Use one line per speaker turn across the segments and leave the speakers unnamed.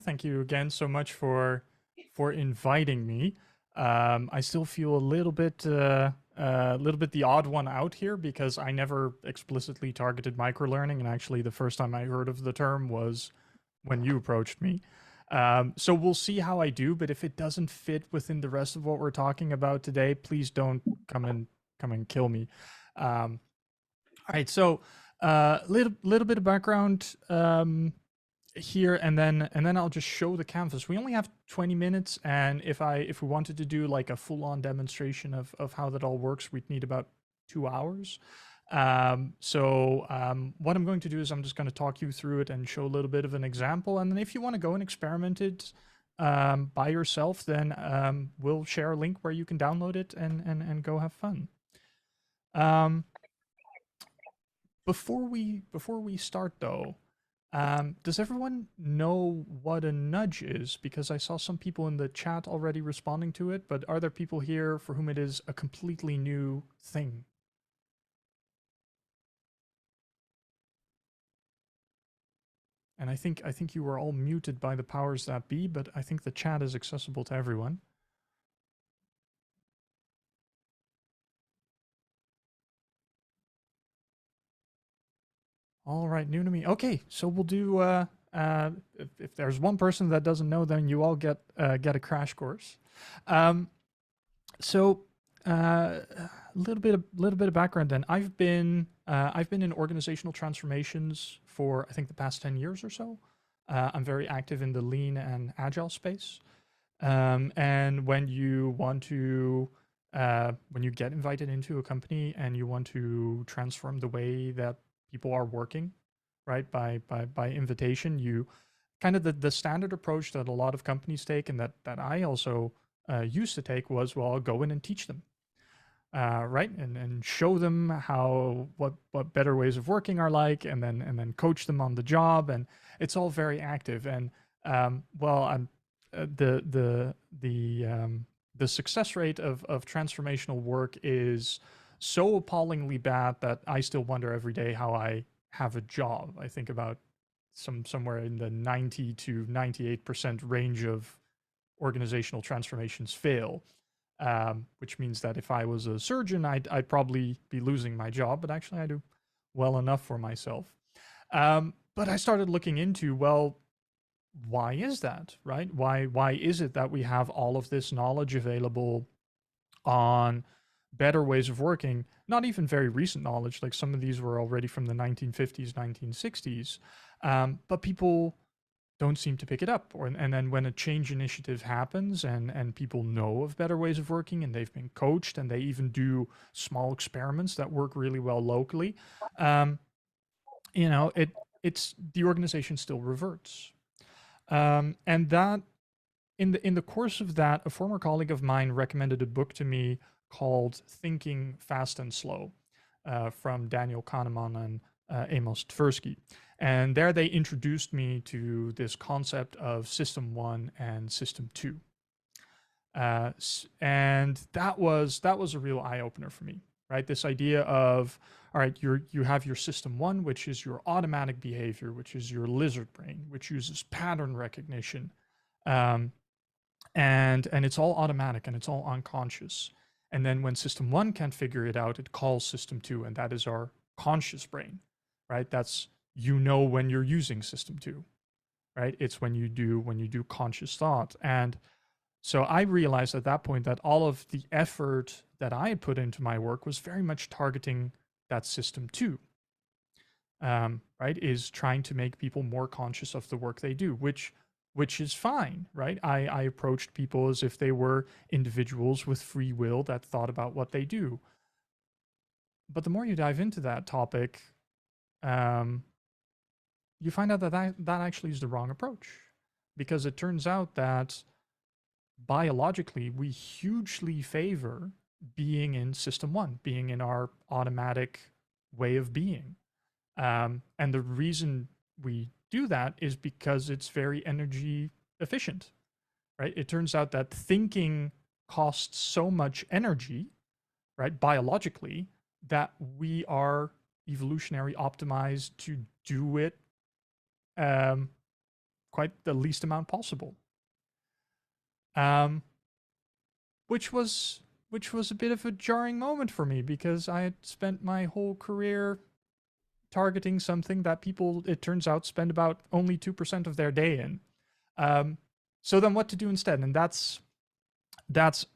Thank you again so much for inviting me. I still feel a little bit the odd one out here because I never explicitly targeted microlearning, and actually the first time I heard of the term was when you approached me. So we'll see how I do, but if it doesn't fit within the rest of what we're talking about today, please don't come and kill me. All right, so little bit of background. Here, and then I'll just show the canvas. We only have 20 minutes, and if we wanted to do like a full-on demonstration of how that all works, we'd need about 2 hours. What I'm going to do is I'm just going to talk you through it and show a little bit of an example, and then if you want to go and experiment it by yourself, then we'll share a link where you can download it and go have fun. Um, before we start though, does everyone know what a nudge is? Because I saw some people in the chat already responding to it, but are there people here for whom it is a completely new thing? And I think you were all muted by the powers that be, but I think the chat is accessible to everyone. All right, new to me. Okay, so we'll do. If there's one person that doesn't know, then you all get a crash course. So a little bit of background. Then I've been in organizational transformations for I think the past 10 years or so. I'm very active in the lean and agile space. And when you want to when you get invited into a company and you want to transform the way that people are working, right? By invitation, you kind of the standard approach that a lot of companies take, and that I also used to take was, well, I'll go in and teach them, right, and show them how what better ways of working are like, and then coach them on the job, and it's all very active. And well, I'm the success rate of transformational work is so appallingly bad that I still wonder every day how I have a job. I think about somewhere in the 90 to 98% range of organizational transformations fail, which means that if I was a surgeon, I'd probably be losing my job, but actually I do well enough for myself. But I started looking into, well, why is that, right? Why is it that we have all of this knowledge available on better ways of working? Not even very recent knowledge, like some of these were already from the 1950s, 1960s, but people don't seem to pick it up. And then when a change initiative happens and people know of better ways of working and they've been coached and they even do small experiments that work really well locally, um, it's the organization still reverts. And that in the course of that, a former colleague of mine recommended a book to me called Thinking Fast and Slow, from Daniel Kahneman and Amos Tversky. And there they introduced me to this concept of System 1 and System 2. And that was a real eye opener for me, right? This idea of, all right, you have your System 1, which is your automatic behavior, which is your lizard brain, which uses pattern recognition. And it's all automatic and it's all unconscious. And then when System 1 can't figure it out, it calls System 2, and that is our conscious brain, right? That's, when you're using System 2, right? It's when you do conscious thought. And so I realized at that point that all of the effort that I had put into my work was very much targeting that System 2, right? Is trying to make people more conscious of the work they do, which is fine, right? I approached people as if they were individuals with free will that thought about what they do. But the more you dive into that topic, you find out that actually is the wrong approach, because it turns out that biologically we hugely favor being in System 1, being in our automatic way of being. And the reason we do that is because it's very energy efficient, right? It turns out that thinking costs so much energy, right, biologically, that we are evolutionary optimized to do it quite the least amount possible. Um, which was a bit of a jarring moment for me, because I had spent my whole career targeting something that people, it turns out, spend about only 2% of their day in. So then what to do instead? And that's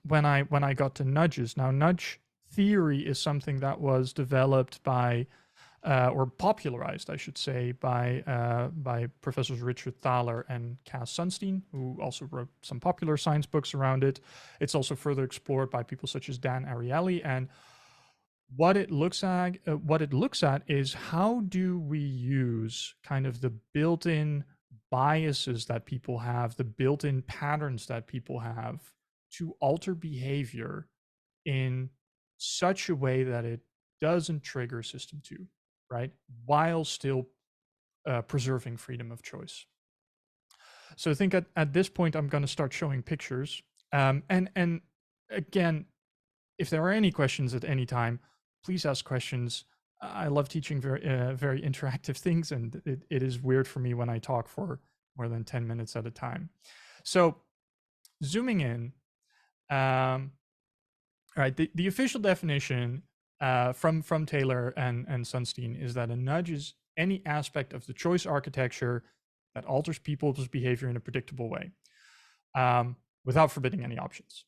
when I got to nudges. Now, nudge theory is something that was developed by or popularized, I should say, by Professors Richard Thaler and Cass Sunstein, who also wrote some popular science books around it. It's also further explored by people such as Dan Ariely. And what it looks at is, how do we use kind of the built-in biases that people have, the built-in patterns that people have, to alter behavior in such a way that it doesn't trigger system 2, right? While still preserving freedom of choice. So I think at this point, I'm going to start showing pictures. And again, if there are any questions at any time, please ask questions. I love teaching very interactive things, and it is weird for me when I talk for more than 10 minutes at a time. So zooming in, all right, the official definition from Taylor and Sunstein is that a nudge is any aspect of the choice architecture that alters people's behavior in a predictable way, without forbidding any options.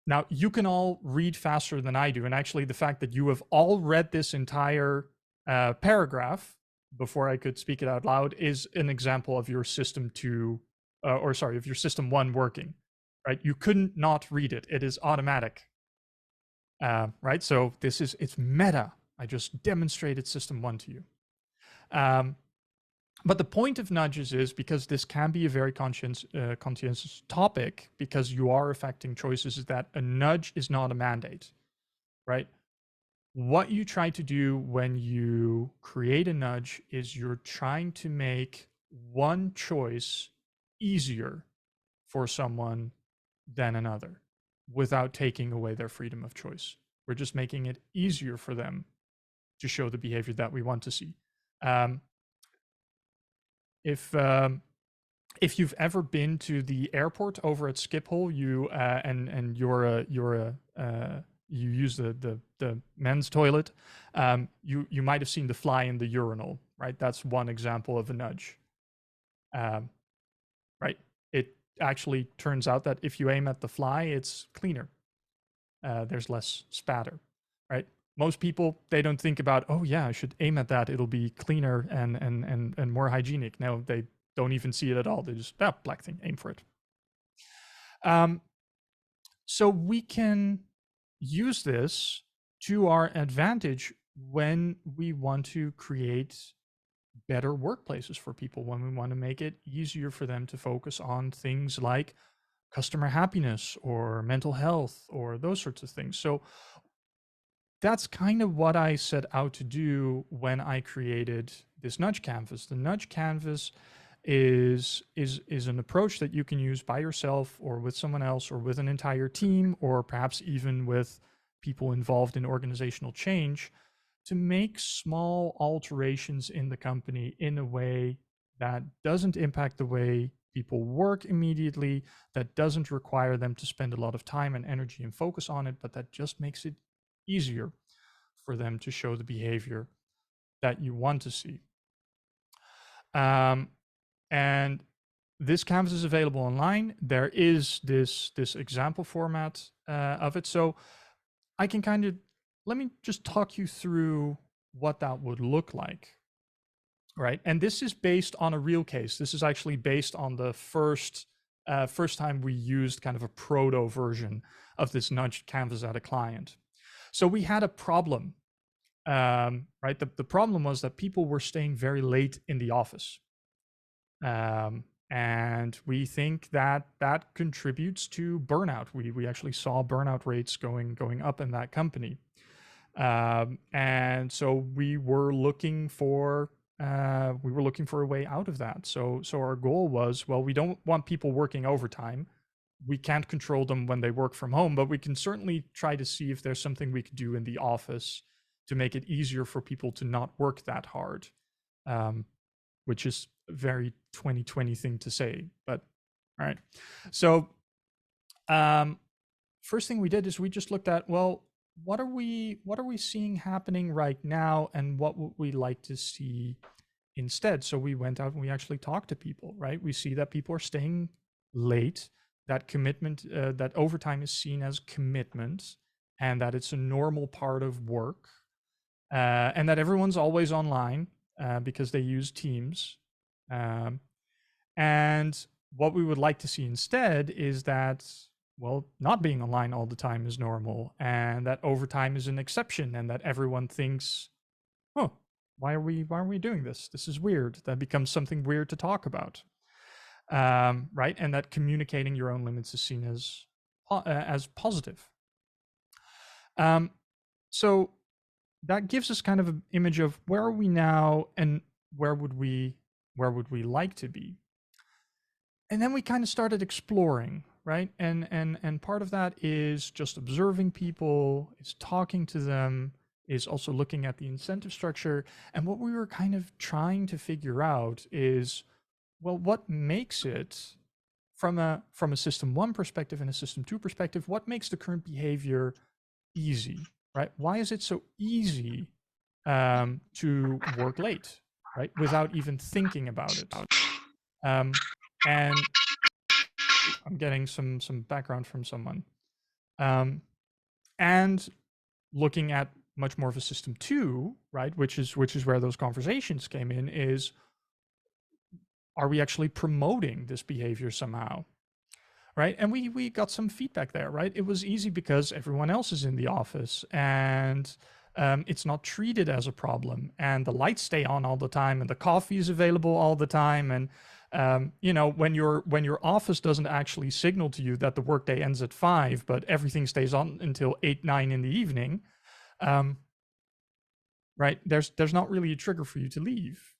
Now, you can all read faster than I do, and actually the fact that you have all read this entire paragraph before I could speak it out loud is an example of your system 2, of your system 1 working, right? You couldn't not read it. It is automatic, right? So it's meta. I just demonstrated system 1 to you. But the point of nudges is, because this can be a very conscientious topic, because you are affecting choices, is that a nudge is not a mandate, right? What you try to do when you create a nudge is you're trying to make one choice easier for someone than another, without taking away their freedom of choice. We're just making it easier for them to show the behavior that we want to see. If you've ever been to the airport over at Schiphol, you use the men's toilet, you might have seen the fly in the urinal, right? That's one example of a nudge, right? It actually turns out that if you aim at the fly, it's cleaner. There's less spatter, right? Most people, they don't think about, oh yeah, I should aim at that, it'll be cleaner and more hygienic. No, they don't even see it at all. They just, black thing, aim for it. So we can use this to our advantage when we want to create better workplaces for people, when we want to make it easier for them to focus on things like customer happiness or mental health or those sorts of things. So that's kind of what I set out to do when I created this nudge canvas. The nudge canvas is an approach that you can use by yourself or with someone else or with an entire team, or perhaps even with people involved in organizational change, to make small alterations in the company in a way that doesn't impact the way people work immediately, that doesn't require them to spend a lot of time and energy and focus on it, but that just makes it easier for them to show the behavior that you want to see. And this canvas is available online. There is this example format of it. So I can let me just talk you through what that would look like, right? And this is based on a real case. This is actually based on the first time we used kind of a proto version of this nudge canvas at a client. So we had a problem, right? The problem was that people were staying very late in the office. And we think that contributes to burnout. We actually saw burnout rates going up in that company. And so we were looking for a way out of that. So our goal was, well, we don't want people working overtime. We can't control them when they work from home, but we can certainly try to see if there's something we could do in the office to make it easier for people to not work that hard. which is a very 2020 thing to say, but all right. So first thing we did is we just looked at, well, what are we seeing happening right now, and what would we like to see instead? So we went out and we actually talked to people, right? We see that people are staying late, that commitment, that overtime is seen as commitment, and that it's a normal part of work, and that everyone's always online because they use Teams. And what we would like to see instead is that, well, not being online all the time is normal, and that overtime is an exception, and that everyone thinks, oh, why are we doing this? This is weird. That becomes something weird to talk about, right? And that communicating your own limits is seen as positive. So that gives us kind of an image of where are we now, and where would we like to be. And then we kind of started exploring, right? And part of that is just observing people, is talking to them, is also looking at the incentive structure. And what we were kind of trying to figure out is, well, what makes it, from a system 1 perspective and a system 2 perspective, what makes the current behavior easy, right? Why is it so easy to work late, right? Without even thinking about it. And I'm getting some background from someone. And looking at much more of a system 2, right, which is where those conversations came in, is, are we actually promoting this behavior somehow, right? And we got some feedback there, right? It was easy because everyone else is in the office, and it's not treated as a problem, and the lights stay on all the time, and the coffee is available all the time, and you know, when your office doesn't actually signal to you that the workday ends at 5, but everything stays on until 8, 9 in the evening, right? There's not really a trigger for you to leave.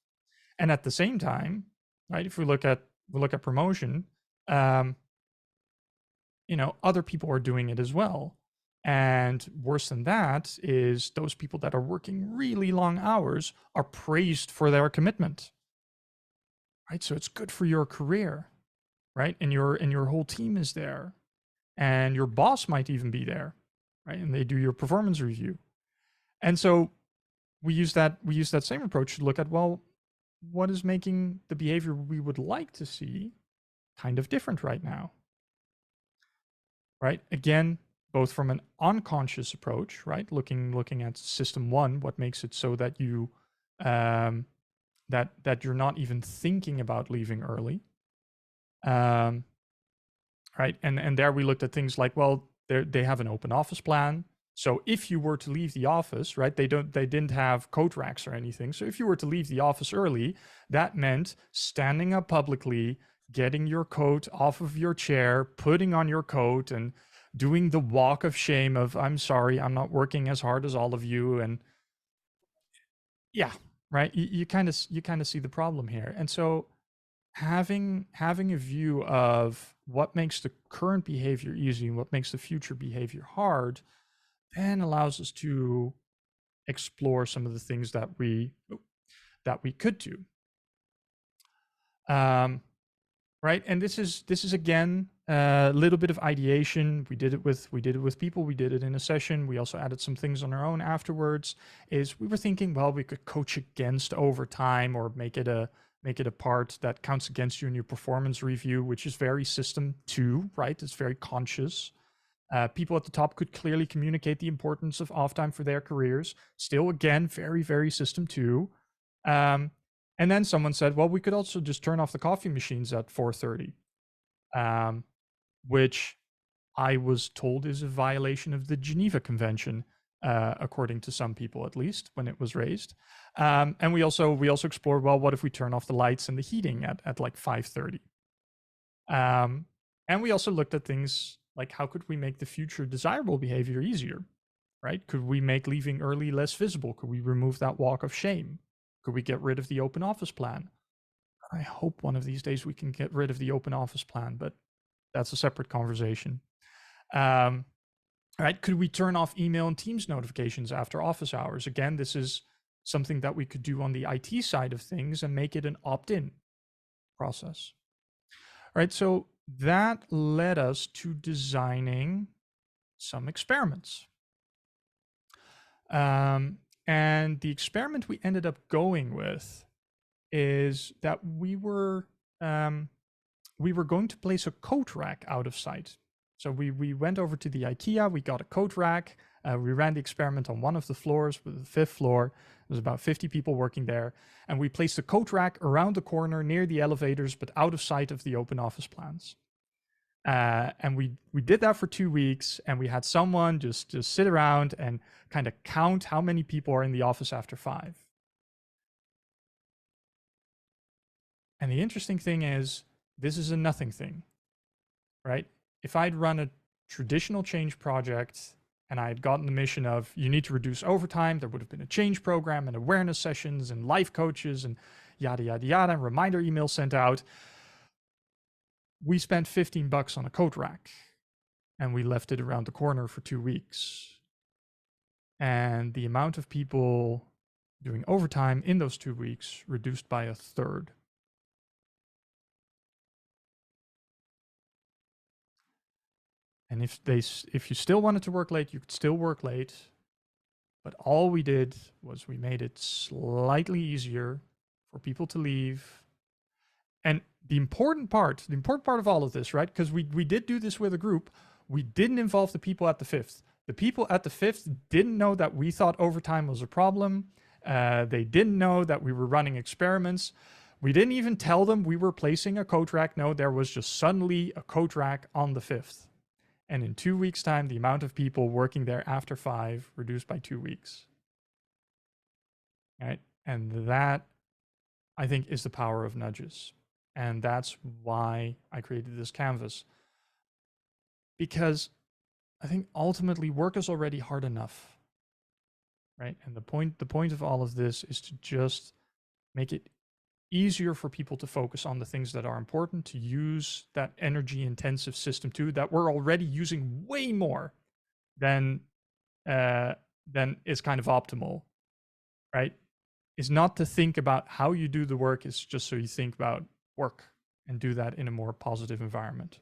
And at the same time, right, if we look at promotion, you know, other people are doing it as well. And worse than that is those people that are working really long hours are praised for their commitment, right? So it's good for your career, right? And your whole team is there, and your boss might even be there, right? And they do your performance review. And so we use that same approach to look at, well, what is making the behavior we would like to see kind of different right now, right? Again, both from an unconscious approach, right? Looking at system 1, what makes it so that you that you're not even thinking about leaving early, right? And there we looked at things like, well, they have an open office plan. So if you were to leave the office, right, they didn't have coat racks or anything. So if you were to leave the office early, that meant standing up publicly, getting your coat off of your chair, putting on your coat, and doing the walk of shame of, I'm sorry, I'm not working as hard as all of you. And yeah, right. You kind of see the problem here. And so having a view of what makes the current behavior easy and what makes the future behavior hard then allows us to explore some of the things that we could do. Right, and this is again a little bit of ideation. We did it with people. We did it in a session. We also added some things on our own afterwards. Is we were thinking, well, we could coach against overtime, or make it a part that counts against you in your performance review, which is very system 2, right? It's very conscious. People at the top could clearly communicate the importance of off time for their careers. Still, again, very, very system 2. And then someone said, well, we could also just turn off the coffee machines at 4:30, which I was told is a violation of the Geneva Convention, according to some people, at least, when it was raised. And we also explored, well, what if we turn off the lights and the heating at like 5:30? And we also looked at things like, how could we make the future desirable behavior easier, right? Could we make leaving early less visible? Could we remove that walk of shame? Could we get rid of the open office plan? I hope one of these days we can get rid of the open office plan, but that's a separate conversation. Right? Could we turn off email and Teams notifications after office hours? Again, this is something that we could do on the IT side of things and make it an opt-in process. All right, so that led us to designing some experiments. And the experiment we ended up going with is that we were going to place a coat rack out of sight. So we went over to the IKEA, we got a coat rack, we ran the experiment on one of the floors with the 5th floor. There was about 50 people working there. And we placed a coat rack around the corner near the elevators, but out of sight of the open office plans. And we did that for 2 weeks, and we had someone just sit around and kind of count how many people are in the office after 5. And the interesting thing is, this is a nothing thing, right? If I'd run a traditional change project and I had gotten the mission of you need to reduce overtime, there would have been a change program and awareness sessions and life coaches and yada, yada, yada, and reminder emails sent out. We spent $15 on a coat rack and we left it around the corner for 2 weeks. And the amount of people doing overtime in those 2 weeks reduced by 1/3. And if you still wanted to work late, you could still work late. But all we did was we made it slightly easier for people to leave. And the important part of all of this, right? Because we did do this with a group. We didn't involve the people at the 5th. The people at the 5th didn't know that we thought overtime was a problem. They didn't know that we were running experiments. We didn't even tell them we were placing a coat rack. No, there was just suddenly a coat rack on the 5th. And in 2 weeks' time, the amount of people working there after 5 reduced by 2 weeks. Right? And that, I think, is the power of nudges. And that's why I created this canvas. Because I think ultimately work is already hard enough. Right? And the point of all of this is to just make it easier for people to focus on the things that are important, to use that energy intensive system too, that we're already using way more than is kind of optimal, right? Is not to think about how you do the work, it's just so you think about work and do that in a more positive environment.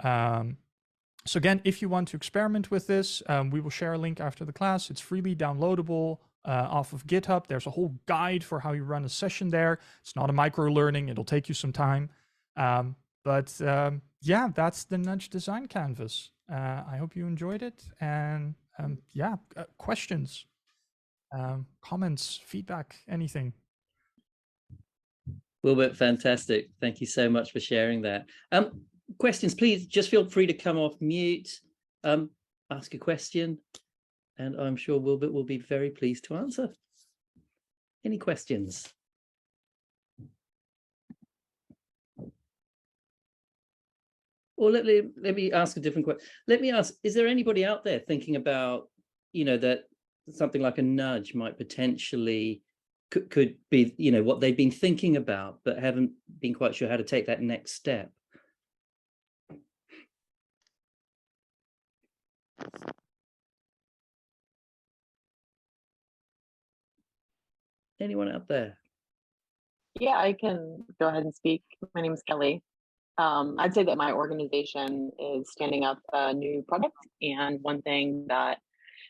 So again, if you want to experiment with this, we will share a link after the class. It's freely downloadable off of GitHub. There's a whole guide for how you run a session there. It's not a micro learning. It'll take you some time. But yeah, that's the Nudge Design Canvas. I hope you enjoyed it. And yeah, questions, comments, feedback, anything.
Wilbert, fantastic. Thank you so much for sharing that. Questions, please just feel free to come off mute, ask a question, and I'm sure Wilbert will be very pleased to answer. Any questions? Or let me ask a different question. Let me ask, is there anybody out there thinking about, that something like a nudge might potentially could be, what they've been thinking about, but haven't been quite sure how to take that next step? Anyone out there?
Yeah, I can go ahead and speak. My name is Kelly. I'd say that my organization is standing up a new product. And one thing that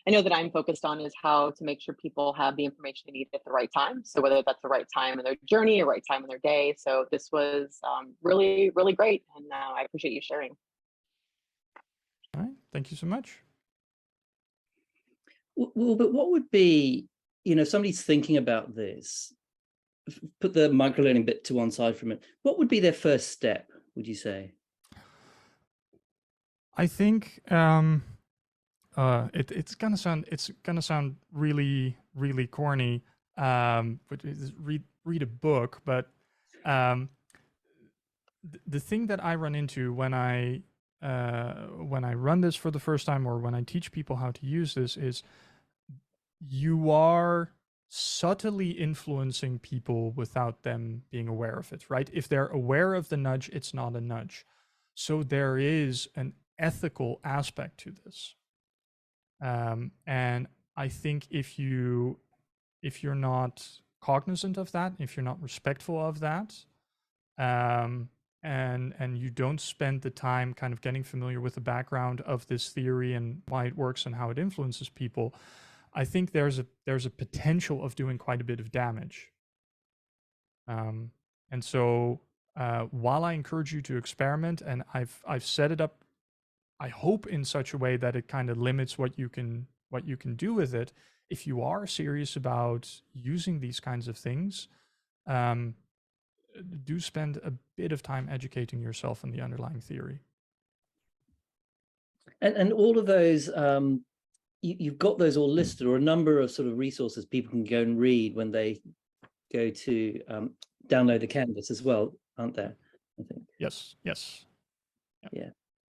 I know that I'm focused on is how to make sure people have the information they need at the right time. So whether that's the right time in their journey or right time in their day. So this was really, really great. And I appreciate you sharing.
All right. Thank you so much.
Well, but what would be, if somebody's thinking about this, put the microlearning bit to one side for a minute, what would be their first step, would you say?
I think it's gonna sound really, really corny, but read a book. But the thing that I run into when I run this for the first time, or when I teach people how to use this, is you are subtly influencing people without them being aware of it, right? If they're aware of the nudge, it's not a nudge. So there is an ethical aspect to this. And I think if you if you're not cognizant of that, if you're not respectful of that, and you don't spend the time kind of getting familiar with the background of this theory and why it works and how it influences people, I think there's a potential of doing quite a bit of damage. And so while I encourage you to experiment, and I've set it up, I hope in such a way that it kind of limits what you can do with it. If you are serious about using these kinds of things, do spend a bit of time educating yourself on the underlying theory.
And all of those, you've got those all listed, or a number of sort of resources people can go and read when they go to download the canvas as well, aren't there? I think.
Yes.
Yeah.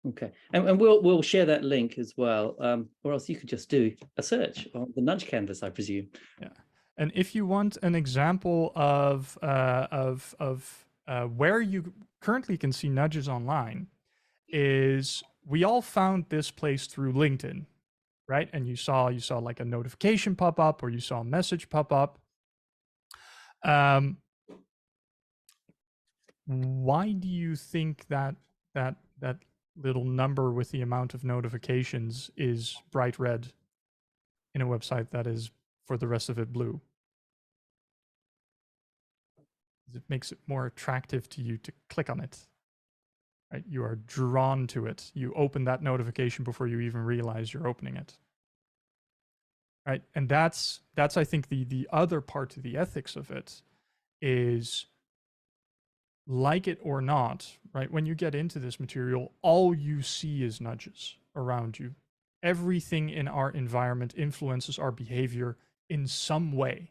Okay. And we'll share that link as well, or else you could just do a search on the nudge canvas, I presume.
Yeah. And if you want an example of where you currently can see nudges online, is we all found this place through LinkedIn, right? And you saw like a notification pop up, or you saw a message pop up. Why do you think that little number with the amount of notifications is bright red in a website that is for the rest of it blue? It makes it more attractive to you to click on it, right? You are drawn to it. You open that notification before you even realize you're opening it, right? And that's I think the other part to the ethics of it is, like it or not, right? When you get into this material, all you see is nudges around you. Everything in our environment influences our behavior in some way,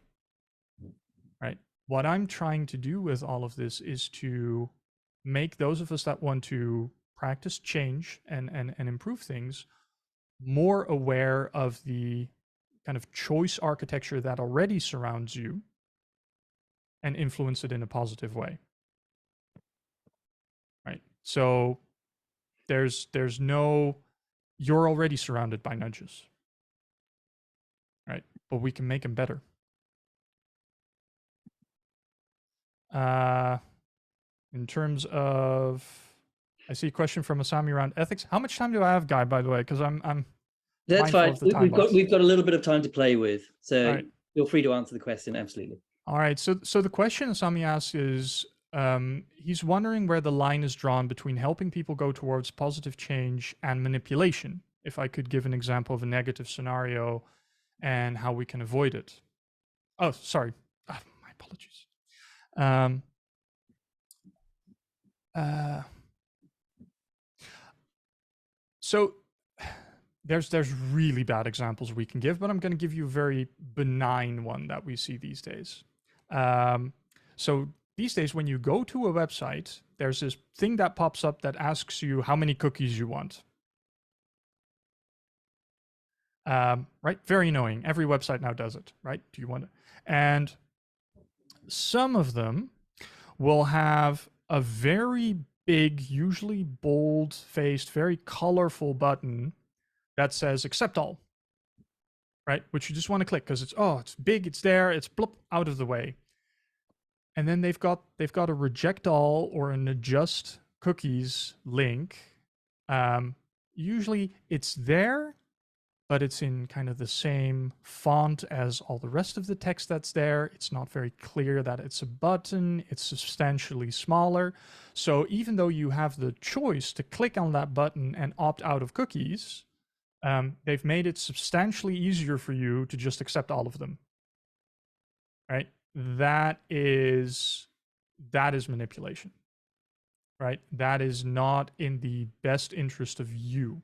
right? What I'm trying to do with all of this is to make those of us that want to practice change and improve things more aware of the kind of choice architecture that already surrounds you and influence it in a positive way. Right. So there's no, you're already surrounded by nudges. Right. But we can make them better. In terms of, I see a question from Asami around ethics. How much time do I have, Guy, by the way? Because I'm
That's fine. We've got a little bit of time to play with. So feel free to answer the question. Absolutely.
All right. So the question Asami asks is, he's wondering where the line is drawn between helping people go towards positive change and manipulation. If I could give an example of a negative scenario and how we can avoid it. Oh, sorry. My apologies. So there's really bad examples we can give, but I'm going to give you a very benign one that we see these days. So these days, when you go to a website, there's this thing that pops up that asks you how many cookies you want. Right? Very annoying. Every website now does it, right? Do you want it? And some of them will have a very big, usually bold-faced, very colorful button that says accept all, right? Which you just want to click because it's big, it's there, it's blop out of the way. And then they've got a reject all or an adjust cookies link. Usually it's there, but it's in kind of the same font as all the rest of the text that's there. It's not very clear that it's a button. It's substantially smaller. So even though you have the choice to click on that button and opt out of cookies, they've made it substantially easier for you to just accept all of them, right? That is manipulation, right? That is not in the best interest of you.